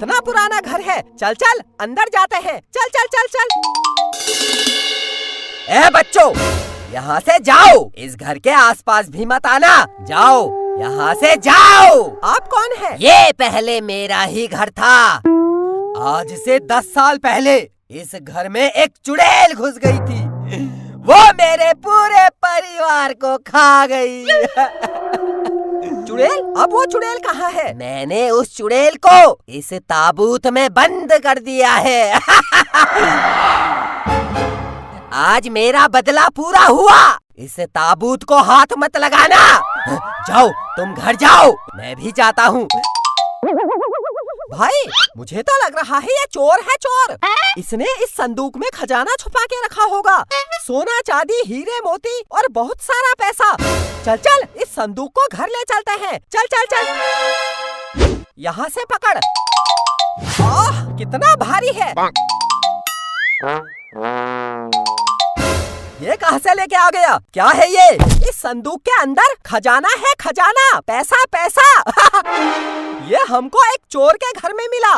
कितना पुराना घर है। चल चल अंदर जाते हैं। चल चल चल चल। ए बच्चों, यहाँ से जाओ। इस घर के आसपास भी मत आना। जाओ, यहाँ से जाओ। आप कौन है? ये पहले मेरा ही घर था। आज से 10 साल पहले इस घर में एक चुड़ैल घुस गई थी। वो मेरे पूरे परिवार को खा गई। चुड़ैल? अब वो चुड़ैल कहाँ है? मैंने उस चुड़ैल को इस ताबूत में बंद कर दिया है। आज मेरा बदला पूरा हुआ। इस ताबूत को हाथ मत लगाना। जाओ, तुम घर जाओ। मैं भी जाता हूँ। भाई, मुझे तो लग रहा है ये चोर है, चोर। इसने इस संदूक में खजाना छुपा के रखा होगा। सोना, चांदी, हीरे, मोती और बहुत सारा पैसा। चल चल, इस संदूक को घर ले चलते हैं। चल चल चल। यहाँ से पकड़। आह, कितना भारी है। ये कहाँ से लेके आ गया? क्या है ये? इस संदूक के अंदर खजाना है, खजाना। पैसा पैसा। ये हमको एक चोर के घर में मिला।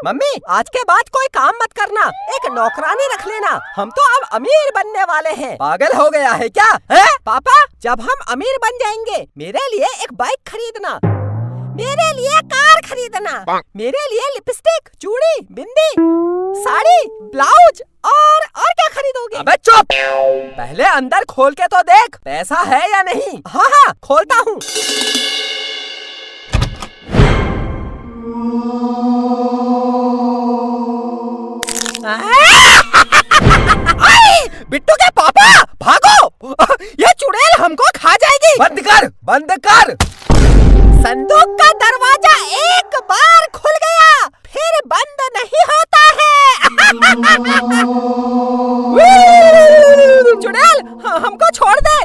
मम्मी, आज के बाद कोई काम मत करना। एक नौकरानी रख लेना। हम तो अब अमीर बनने वाले हैं। पागल हो गया है क्या? है? पापा, जब हम अमीर बन जाएंगे मेरे लिए एक बाइक खरीदना, मेरे लिए कार खरीदना, मेरे लिए लिपस्टिक, चूड़ी, बिंदी, साड़ी, ब्लाउज और क्या खरीदोगे? अबे चुप! पहले अंदर खोल के तो देख, पैसा है या नहीं। हाँ हाँ, खोलता हूँ। बिट्टू के पापा, भागो! ये चुड़ैल हमको खा जाएगी। बंद कर, बंद कर। संदूक का दरवाजा एक बार खुल गया, फिर बंद नहीं होता है। चुड़ैल, हमको छोड़ दे।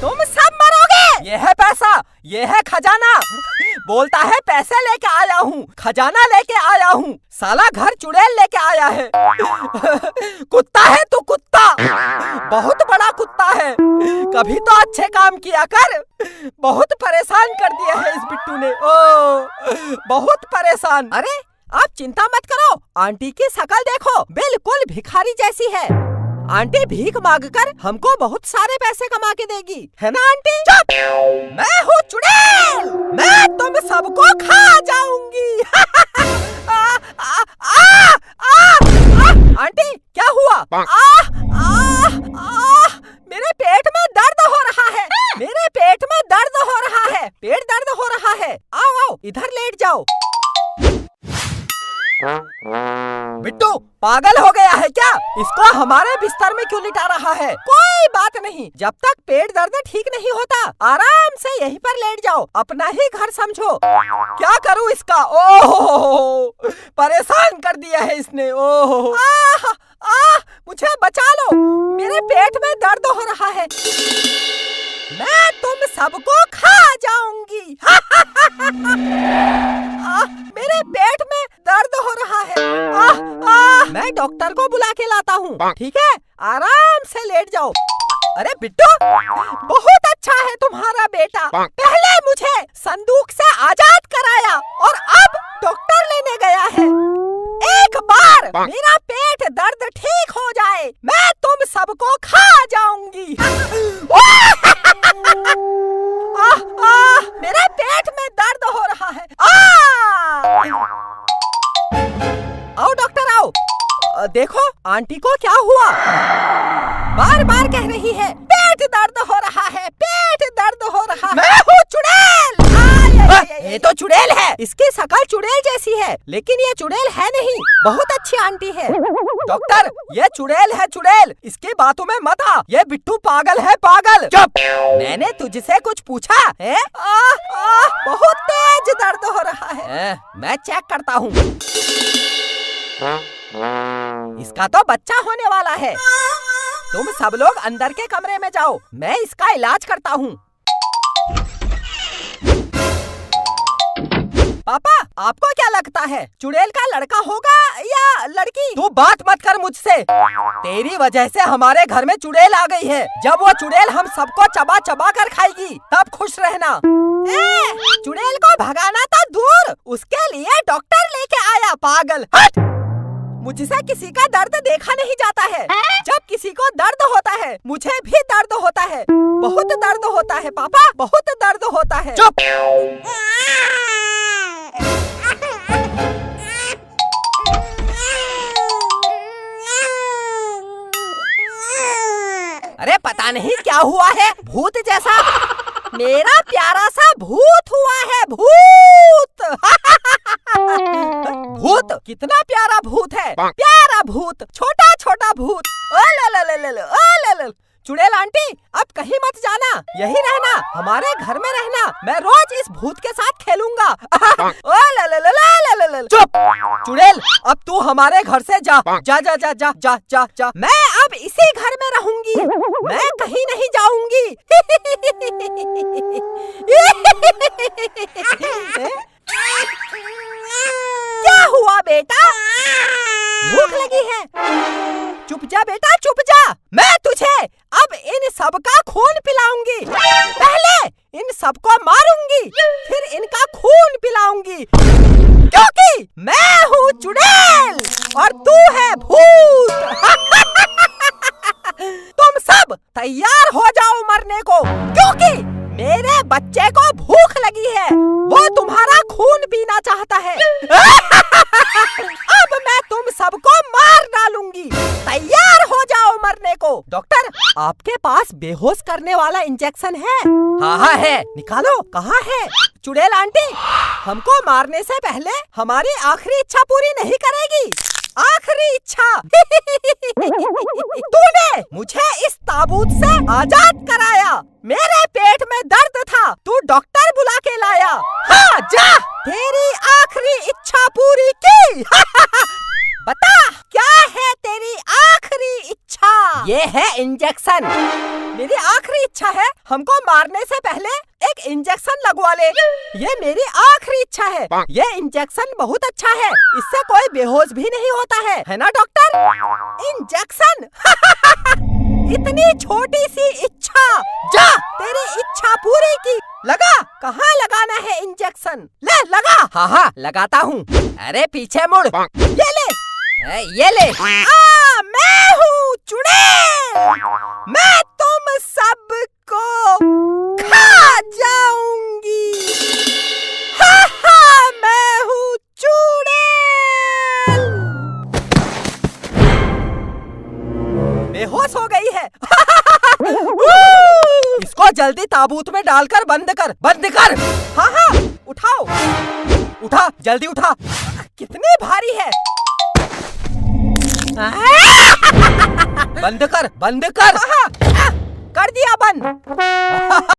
तुम सब मरोगे। ये है पैसा, ये है खजाना। बोलता है पैसे लेके आया हूँ, खजाना लेके आया हूँ। साला घर चुड़ैल लेके आया है। कुत्ता है तू, कुत्ता। बहुत बड़ा कुत्ता है। कभी तो अच्छे काम किया कर। बहुत परेशान कर दिया है इस बिट्टू ने। ओ, बहुत परेशान। अरे आप चिंता मत करो, आंटी की शक्ल देखो, बिल्कुल भिखारी जैसी है। आंटी भीख मांगकर हमको बहुत सारे पैसे कमा के देगी, है ना आंटी? चुप! मैं हूँ चुड़ैल, मैं तुम सबको खा जाऊंगी। आंटी, क्या हुआ? मेरे पेट में दर्द हो रहा है। मेरे पेट में दर्द हो रहा है। पेट दर्द हो रहा है। आओ आओ, इधर लेट जाओ। बिट्टू, पागल हो गया है क्या? इसको हमारे बिस्तर में क्यों लिटा रहा है? कोई बात नहीं, जब तक पेट दर्द ठीक नहीं होता आराम से यहीं पर लेट जाओ। अपना ही घर समझो। क्या करूँ इसका? ओह, परेशान कर दिया है इसने। ओह, मुझे बचा लो, मेरे पेट में दर्द हो रहा है। मैं तुम सबको खा जाऊंगी। मेरे पेट में दर्द हो रहा है। मैं डॉक्टर को बुला के लाता हूँ, ठीक है? आराम से लेट जाओ। अरे बिट्टू, बहुत अच्छा है तुम्हारा बेटा। पहले मुझे संदूक से आजाद कराया और अब डॉक्टर लेने गया है। एक बार मेरा पेट दर्द ठीक हो जाए, मैं तुम सबको खा जाऊंगी। मेरे पेट में दर्द हो रहा है। आओ डॉक्टर, आओ। देखो आंटी को क्या हुआ। बार बार कह रही है पेट दर्द हो रहा है, पेट दर्द हो रहा है। मैं हूँ चुड़ैल। ये तो चुड़ैल है। इसकी शक्ल चुड़ैल जैसी है, लेकिन ये चुड़ैल है नहीं। बहुत अच्छी आंटी है। डॉक्टर, ये चुड़ैल है, चुड़ैल। इसकी बातों में मत आ। ये बिट्टू पागल है, पागल। चुप! मैंने तुझसे कुछ पूछा है? बहुत तेज दर्द हो रहा है। मैं चेक करता हूँ। इसका तो बच्चा होने वाला है। तुम सब लोग अंदर के कमरे में जाओ, मैं इसका इलाज करता हूँ। पापा, आपको क्या लगता है चुड़ैल का लड़का होगा या लड़की? तू बात मत कर मुझसे। तेरी वजह से हमारे घर में चुड़ैल आ गई है। जब वो चुड़ैल हम सबको चबा चबा कर खाएगी तब खुश रहना। चुड़ैल को भगाना तो दूर, उसके लिए डॉक्टर लेके आया पागल। हट! मुझसे किसी का दर्द देखा नहीं जाता है। जब किसी को दर्द होता है मुझे भी दर्द होता है, बहुत दर्द होता है पापा, बहुत दर्द होता है। चुप! अरे पता नहीं क्या हुआ है, भूत जैसा। मेरा प्यारा सा भूत हुआ है, भूत। भूत कितना प्यारा भूत है, प्यारा भूत, छोटा छोटा भूत। ओ ल ल ल ल ल। चुड़ैल आंटी अब कहीं मत जाना, यही रहना, हमारे घर में रहना। मैं रोज इस भूत के साथ खेलूंगा। ओ ल ल ल ल ल। चुप! चुड़ैल अब तू हमारे घर से जा, जा जा जा जा जा जा जा। मैं अब इसी घर में रहूंगी, मैं कहीं नहीं जाऊंगी। क्या हुआ बेटा, भूख लगी है? चुप जा बेटा, चुप जा। मैं तुझे अब इन सब का खून पिलाऊंगी। पहले इन सबको मारूंगी, फिर इनका खून पिलाऊंगी, क्योंकि मैं हूँ चुड़ैल और तू है भूत। तुम सब तैयार हो जाओ मरने को, क्योंकि मेरे बच्चे को भूख लगी है, वो तुम्हारा खून पीना चाहता है। अब मैं तुम सबको मार डालूंगी, तैयार हो जाओ मरने को। डॉक्टर आपके पास बेहोश करने वाला इंजेक्शन है? हाँ है, निकालो। कहाँ है? चुड़ैल आंटी हमको मारने से पहले हमारी आखिरी इच्छा पूरी नहीं करेगी? आखिरी इच्छा। तूने मुझे इस ताबूत से आजाद कराया, मेरे पेट में दर्द था, तू डॉक्टर बुला के लाया। हाँ जा, तेरी आखिरी इच्छा पूरी की। बता क्या है तेरी आखिरी इच्छा? ये है इंजेक्शन। मेरी आखिरी इच्छा है हमको मारने से पहले एक इंजेक्शन लगवा ले, ये मेरी आखिरी इच्छा है। ये इंजेक्शन बहुत अच्छा है, इससे कोई बेहोश भी नहीं होता है ना डॉक्टर? इंजेक्शन? इतनी छोटी सी इच्छा, जा तेरी इच्छा पूरी की। लगा, कहाँ लगाना है इंजेक्शन? ले लगा। हाँ हाँ लगाता हूँ। अरे पीछे मुड़, ये ले, ये ले। मैं हूँ चुड़ैल, मैं तुम सबको खा जाऊंगी। हाँ हाँ मैं हूँ चुड़ैल। बेहोश हो गई है। इसको जल्दी ताबूत में डालकर बंद कर, बंद कर। हाँ हाँ उठाओ, उठा जल्दी उठा। कितनी भारी है। बंद कर, बंद कर। कर दिया बंद।